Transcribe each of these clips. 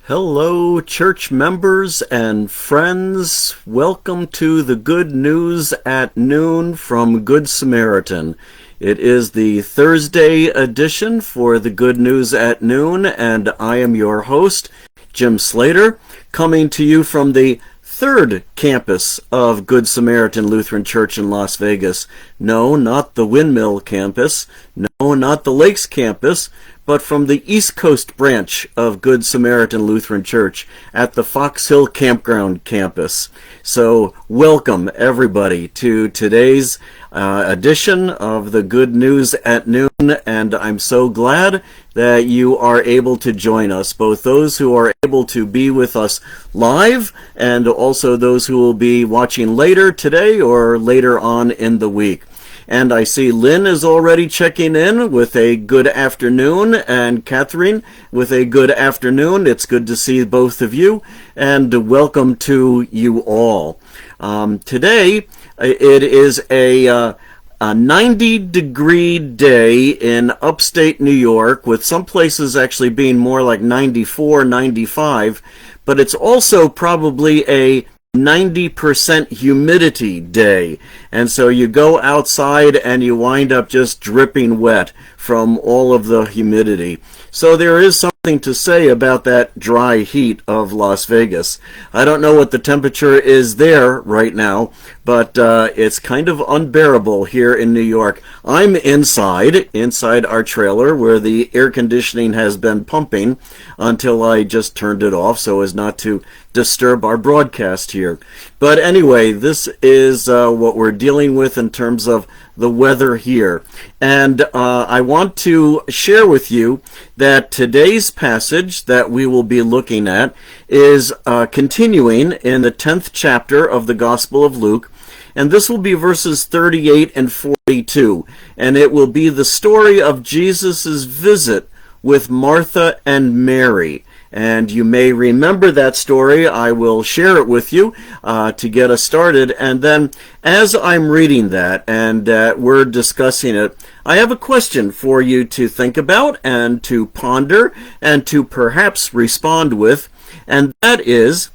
Hello, church members and friends. Welcome to the Good News at Noon from Good Samaritan. It is the Thursday edition for the Good News at Noon, and I am your host, Jim Slater, coming to you from the third campus of Good Samaritan Lutheran Church in Las Vegas. No, not the Windmill campus. No, not the Lakes campus, but from the East Coast branch of Good Samaritan Lutheran Church at the Fox Hill Campground campus. So welcome everybody to today's edition of the Good News at Noon, and I'm so glad that you are able to join us, both those who are able to be with us live and also those who will be watching later today or later on in the week. And I see Lynn is already checking in with a good afternoon, and Catherine with a good afternoon. It's good to see both of you, and welcome to you all. Today, it is a 90-degree day in upstate New York, with some places actually being more like 94, 95, but it's also probably a 90% humidity day, and so you go outside and you wind up just dripping wet from all of the humidity. So there is something to say about that dry heat of Las Vegas. I don't know what the temperature is there right now, but it's kind of unbearable here in New York. I'm inside our trailer where the air conditioning has been pumping until I just turned it off so as not to disturb our broadcast here. But anyway, this is what we're dealing with in terms of the weather here. And I want to share with you that today's passage that we will be looking at is continuing in the 10th chapter of the Gospel of Luke. And this will be verses 38 and 42. And it will be the story of Jesus' visit with Martha and Mary. And you may remember that story. I will share it with you to get us started. And then as I'm reading that and we're discussing it, I have a question for you to think about and to ponder and to perhaps respond with. And that is,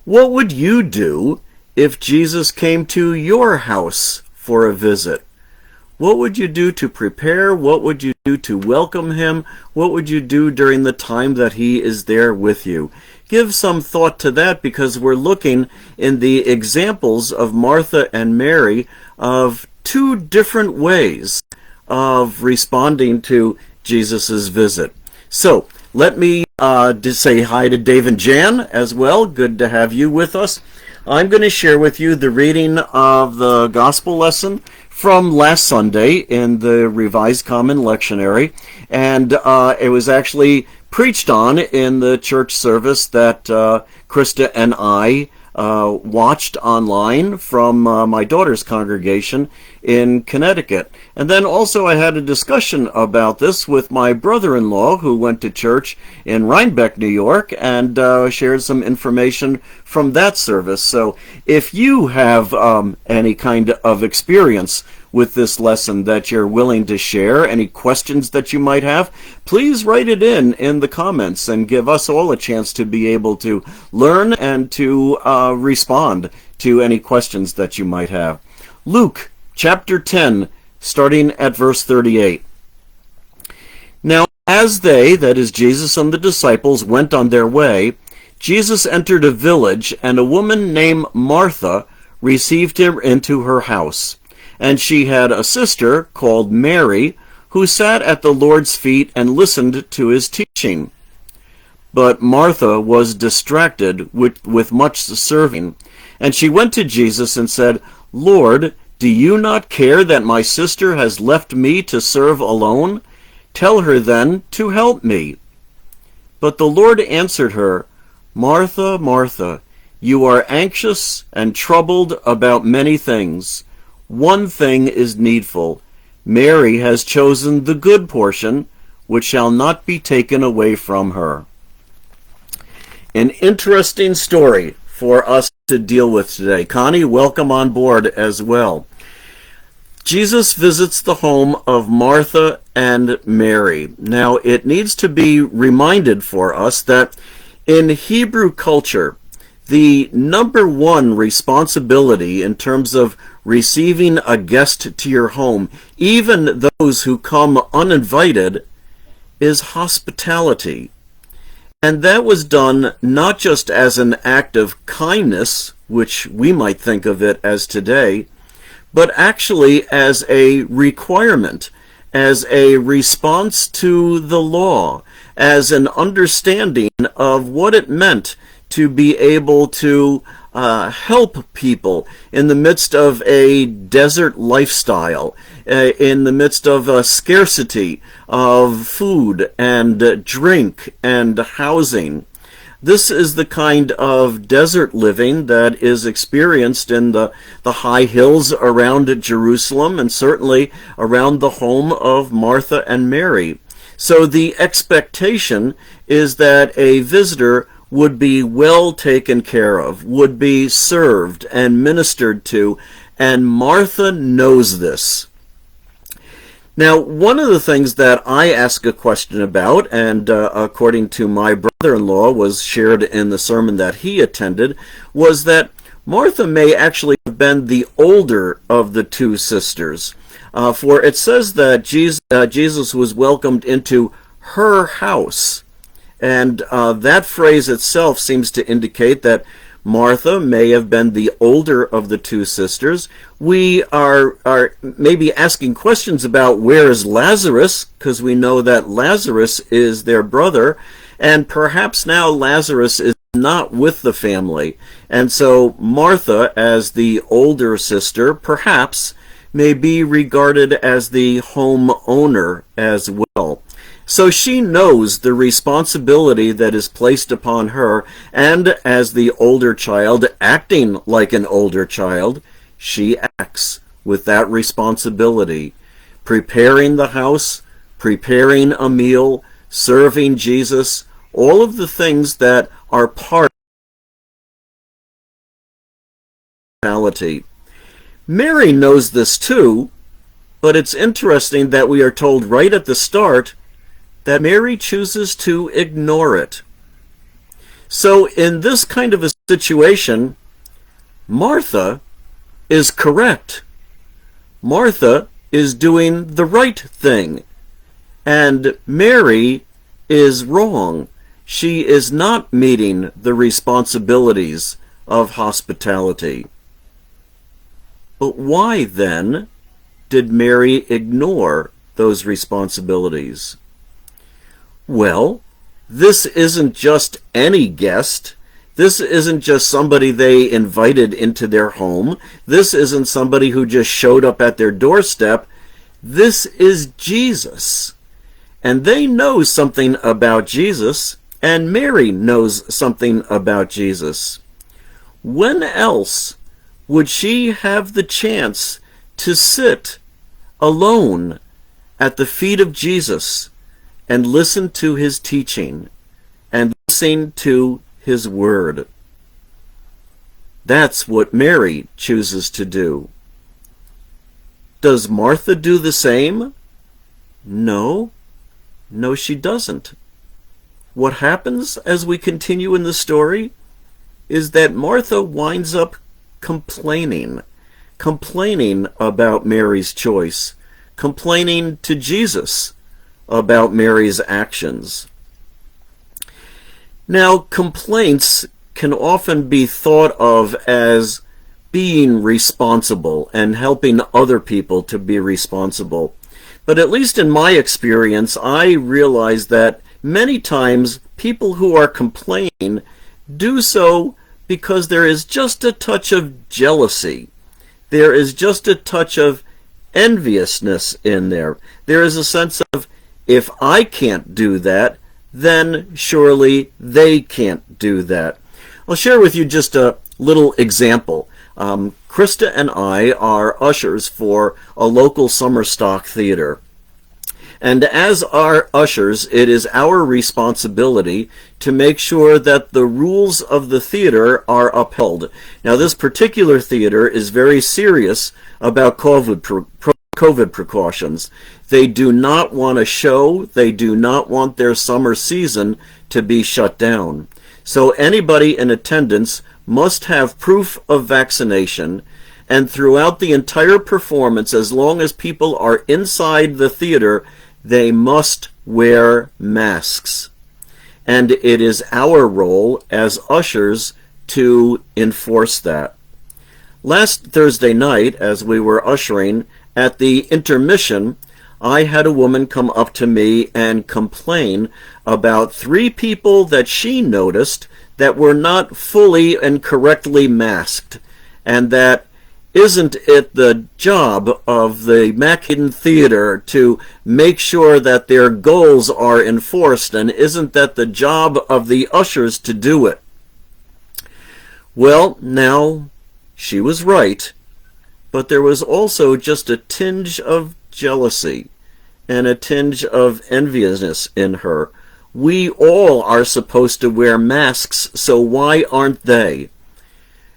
what would you do if Jesus came to your house for a visit? What would you do to prepare? What would you do to welcome him? What would you do during the time that he is there with you? Give some thought to that, because we're looking in the examples of Martha and Mary of two different ways of responding to Jesus' visit. So let me just say hi to Dave and Jan as well. Good to have you with us. I'm going to share with you the reading of the gospel lesson from last Sunday in the Revised Common Lectionary, and it was actually preached on in the church service that Krista and I watched online from my daughter's congregation in Connecticut. And then also I had a discussion about this with my brother-in-law who went to church in Rhinebeck, New York, and shared some information from that service. So if you have any kind of experience with this lesson that you're willing to share, any questions that you might have, please write it in the comments and give us all a chance to be able to learn and to respond to any questions that you might have. Luke chapter 10, starting at verse 38. Now as they, that is Jesus and the disciples, went on their way, Jesus entered a village, and a woman named Martha received him into her house. And she had a sister called Mary, who sat at the Lord's feet and listened to his teaching. But Martha was distracted with much serving. And she went to Jesus and said, Lord, do you not care that my sister has left me to serve alone? Tell her then to help me. But the Lord answered her, Martha, Martha, you are anxious and troubled about many things. One thing is needful. Mary has chosen the good portion, which shall not be taken away from her. An interesting story for us to deal with today. Connie, welcome on board as well. Jesus visits the home of Martha and Mary. Now, it needs to be reminded for us that in Hebrew culture, the number one responsibility in terms of receiving a guest to your home, even those who come uninvited, is hospitality. And that was done not just as an act of kindness, which we might think of it as today, but actually as a requirement, as a response to the law, as an understanding of what it meant to be able to help people in the midst of a desert lifestyle, in the midst of a scarcity of food and drink and housing. This is the kind of desert living that is experienced in the high hills around Jerusalem and certainly around the home of Martha and Mary. So the expectation is that a visitor would be well taken care of, would be served and ministered to, and Martha knows this. Now, one of the things that I ask a question about, and according to my brother-in-law was shared in the sermon that he attended, was that Martha may actually have been the older of the two sisters. For it says that Jesus was welcomed into her house. And that phrase itself seems to indicate that Martha may have been the older of the two sisters. We are maybe asking questions about where is Lazarus, because we know that Lazarus is their brother, and perhaps now Lazarus is not with the family. And so Martha, as the older sister, perhaps may be regarded as the home owner as well. So she knows the responsibility that is placed upon her, and as the older child, acting like an older child, she acts with that responsibility, preparing the house, preparing a meal, serving Jesus, all of the things that are part of hospitality. Mary knows this too, but it's interesting that we are told right at the start that Mary chooses to ignore it. So in this kind of a situation, Martha is correct. Martha is doing the right thing, and Mary is wrong. She is not meeting the responsibilities of hospitality. But why then did Mary ignore those responsibilities? Well, this isn't just any guest. This isn't just somebody they invited into their home. This isn't somebody who just showed up at their doorstep. This is Jesus. And they know something about Jesus, and Mary knows something about Jesus. When else would she have the chance to sit alone at the feet of Jesus and listen to his teaching and listen to his word? That's what Mary chooses to do. Does Martha do the same? No, she doesn't. What happens as we continue in the story is that Martha winds up complaining about Mary's choice, complaining to Jesus about Mary's actions. Now, complaints can often be thought of as being responsible and helping other people to be responsible. But at least in my experience, I realize that many times people who are complaining do so because there is just a touch of jealousy. There is just a touch of enviousness in there. There is a sense of, if I can't do that, then surely they can't do that. I'll share with you just a little example. Krista and I are ushers for a local summer stock theater. And as our ushers, it is our responsibility to make sure that the rules of the theater are upheld. Now, this particular theater is very serious about COVID precautions. They do not want a show. They do not want their summer season to be shut down. So anybody in attendance must have proof of vaccination, and throughout the entire performance, as long as people are inside the theater, they must wear masks. And it is our role as ushers to enforce that. Last Thursday night, as we were ushering, at the intermission, I had a woman come up to me and complain about 3 people that she noticed that were not fully and correctly masked, and that isn't it the job of the Manhattan Theater to make sure that their goals are enforced, and isn't that the job of the ushers to do it? Well, now, she was right, but there was also just a tinge of jealousy and a tinge of enviousness in her. We all are supposed to wear masks, so why aren't they?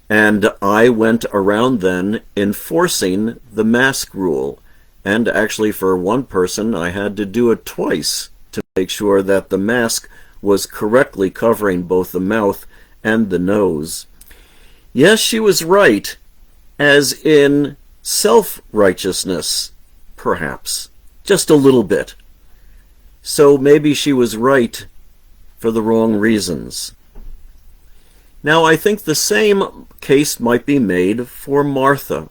And I went around then enforcing the mask rule. And actually for one person, I had to do it twice to make sure that the mask was correctly covering both the mouth and the nose. Yes, she was right, as in self-righteousness, perhaps. Just a little bit. So maybe she was right for the wrong reasons. Now, I think the same case might be made for Martha.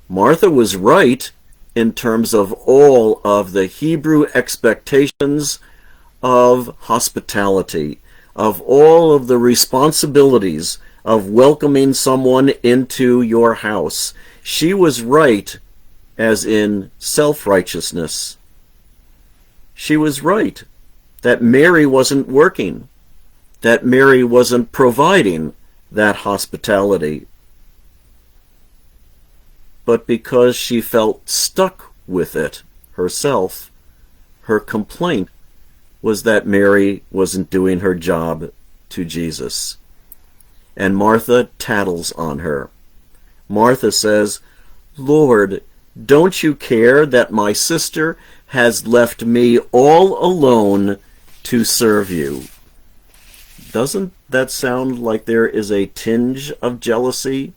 Martha was right in terms of all of the Hebrew expectations of hospitality, of all of the responsibilities of welcoming someone into your house. She was right as in self-righteousness. She was right that Mary wasn't working, that Mary wasn't providing that hospitality. But because she felt stuck with it herself, her complaint was that Mary wasn't doing her job to Jesus. And Martha tattles on her. Martha says, "Lord, don't you care that my sister has left me all alone to serve you?" Doesn't that sound like there is a tinge of jealousy?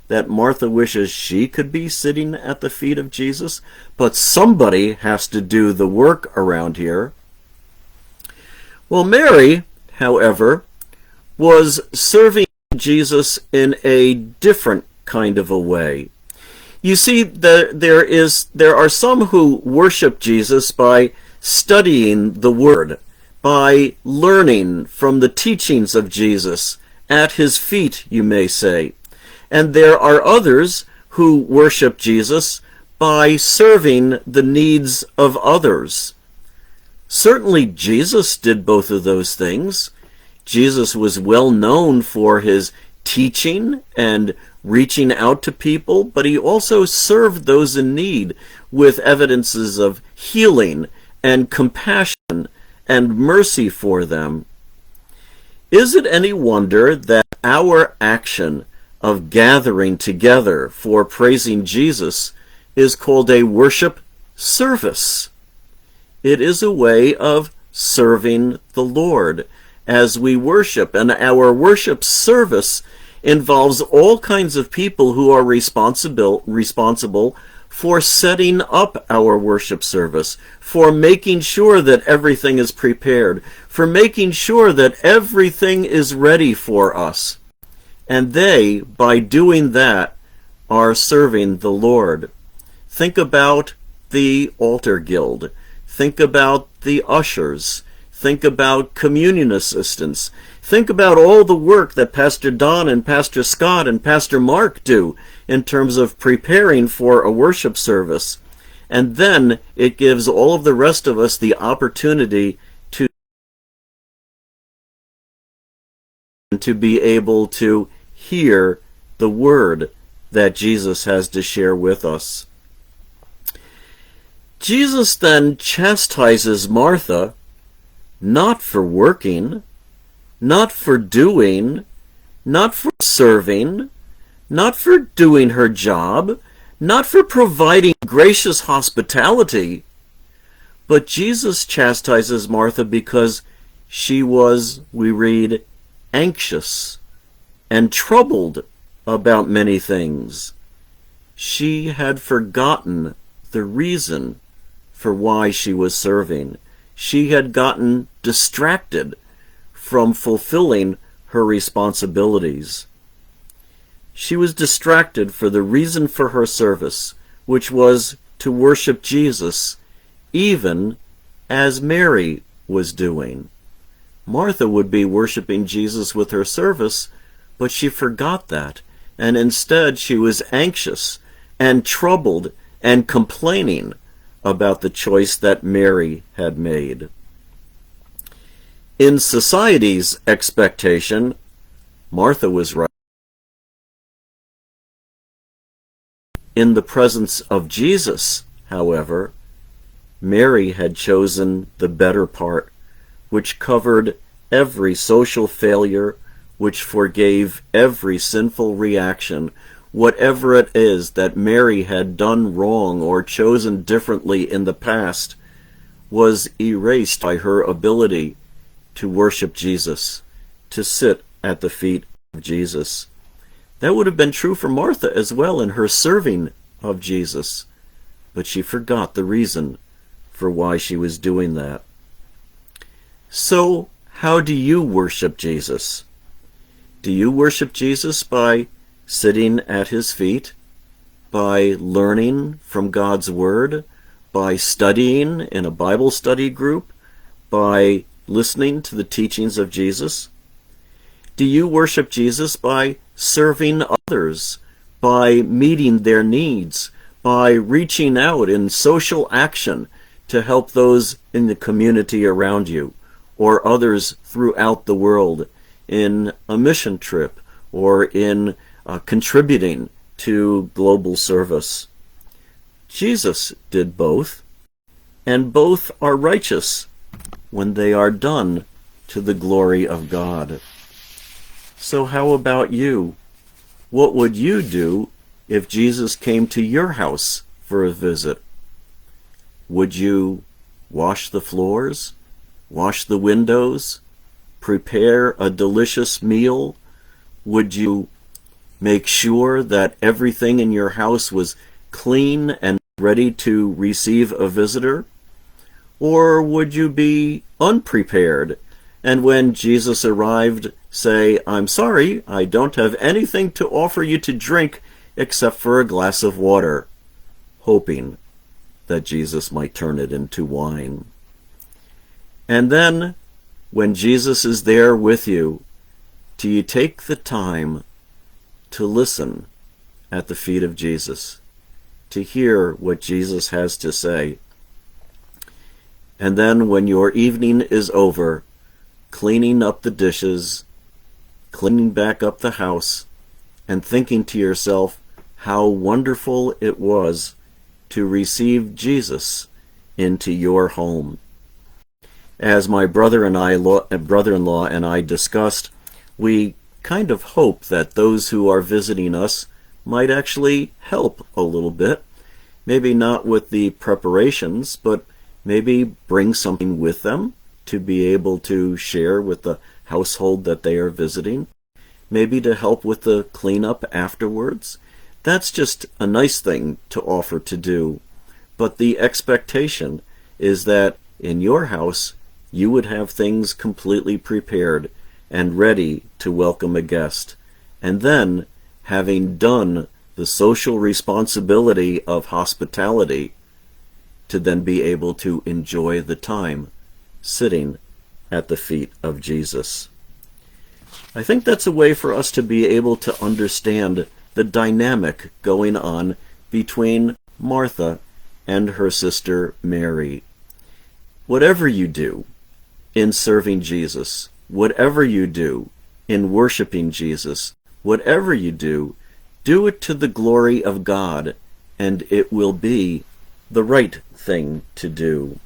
That Martha wishes she could be sitting at the feet of Jesus, but somebody has to do the work around here. Well, Mary, however, was serving Jesus in a different kind of a way. You see, there are some who worship Jesus by studying the Word, by learning from the teachings of Jesus, at his feet, you may say. And there are others who worship Jesus by serving the needs of others. Certainly Jesus did both of those things. Jesus was well known for his teaching and reaching out to people, but he also served those in need with evidences of healing and compassion and mercy for them. Is it any wonder that our action of gathering together for praising Jesus is called a worship service? It is a way of serving the Lord as we worship, and our worship service involves all kinds of people who are responsible for setting up our worship service, for making sure that everything is prepared, for making sure that everything is ready for us. And they, by doing that, are serving the Lord. Think about the altar guild. Think about the ushers. Think about communion assistants. Think about all the work that Pastor Don and Pastor Scott and Pastor Mark do in terms of preparing for a worship service. And then it gives all of the rest of us the opportunity to be able to hear the word that Jesus has to share with us. Jesus then chastises Martha not for working, not for doing, not for serving, not for doing her job, not for providing gracious hospitality, but Jesus chastises Martha because she was, we read, anxious and troubled about many things. She had forgotten the reason for why she was serving. She had gotten distracted from fulfilling her responsibilities. She was distracted for the reason for her service, which was to worship Jesus, even as Mary was doing. Martha would be worshiping Jesus with her service, but she forgot that, and instead she was anxious and troubled and complaining about the choice that Mary had made. In society's expectation, Martha was right. In the presence of Jesus, however, Mary had chosen the better part, which covered every social failure, which forgave every sinful reaction. Whatever it is that Mary had done wrong or chosen differently in the past was erased by her ability to worship Jesus, to sit at the feet of Jesus. That would have been true for Martha as well in her serving of Jesus, but she forgot the reason for why she was doing that. So, how do you worship Jesus? Do you worship Jesus by sitting at his feet, by learning from God's Word, by studying in a Bible study group, by listening to the teachings of Jesus? Do you worship Jesus by serving others, by meeting their needs, by reaching out in social action to help those in the community around you, or others throughout the world, in a mission trip, or in contributing to global service? Jesus did both, and both are righteous when they are done to the glory of God. So how about you? What would you do if Jesus came to your house for a visit? Would you wash the floors, wash the windows, prepare a delicious meal? Would you make sure that everything in your house was clean and ready to receive a visitor? Or would you be unprepared, and when Jesus arrived, say, "I'm sorry, I don't have anything to offer you to drink except for a glass of water," hoping that Jesus might turn it into wine? And then, when Jesus is there with you, do you take the time to listen at the feet of Jesus, to hear what Jesus has to say? And then when your evening is over, cleaning up the dishes, cleaning back up the house, and thinking to yourself how wonderful it was to receive Jesus into your home. As my brother-in-law and I discussed, we kind of hope that those who are visiting us might actually help a little bit. Maybe not with the preparations, but maybe bring something with them to be able to share with the household that they are visiting. Maybe to help with the cleanup afterwards. That's just a nice thing to offer to do. But the expectation is that in your house you would have things completely prepared and ready to welcome a guest. And then, having done the social responsibility of hospitality, to then be able to enjoy the time sitting at the feet of Jesus. I think that's a way for us to be able to understand the dynamic going on between Martha and her sister Mary. Whatever you do in serving Jesus, whatever you do in worshiping Jesus, whatever you do, do it to the glory of God, and it will be the right thing to do.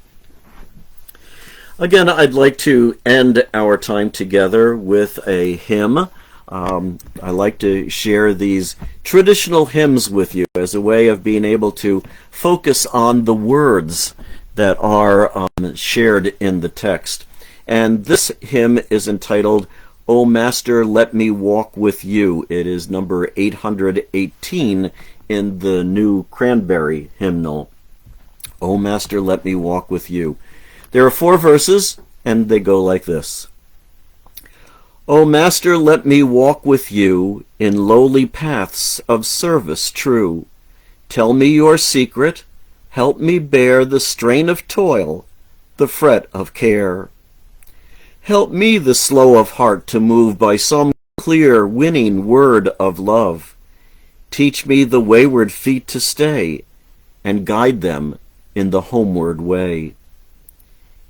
Again, I'd like to end our time together with a hymn. I like to share these traditional hymns with you as a way of being able to focus on the words that are shared in the text. And this hymn is entitled, "O Master, Let Me Walk with You." It is number 818 in the New Cranberry hymnal. "O Master, let me walk with you." There are 4 verses, and they go like this. O Master, let me walk with you in lowly paths of service true. Tell me your secret, help me bear the strain of toil, the fret of care. Help me the slow of heart to move by some clear, winning word of love. Teach me the wayward feet to stay, and guide them in the homeward way.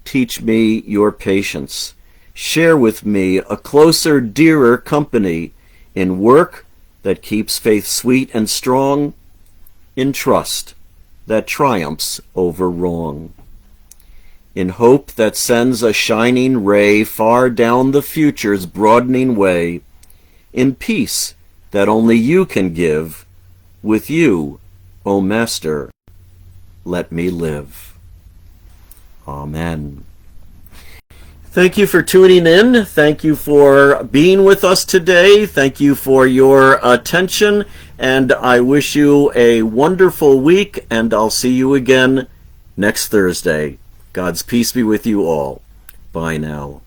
Teach me your patience. Share with me a closer, dearer company in work that keeps faith sweet and strong, in trust that triumphs over wrong, in hope that sends a shining ray far down the future's broadening way, in peace that only you can give. With you, O Master, let me live. Amen. Thank you for tuning in. Thank you for being with us today. Thank you for your attention. And I wish you a wonderful week, and I'll see you again next Thursday. God's peace be with you all. Bye now.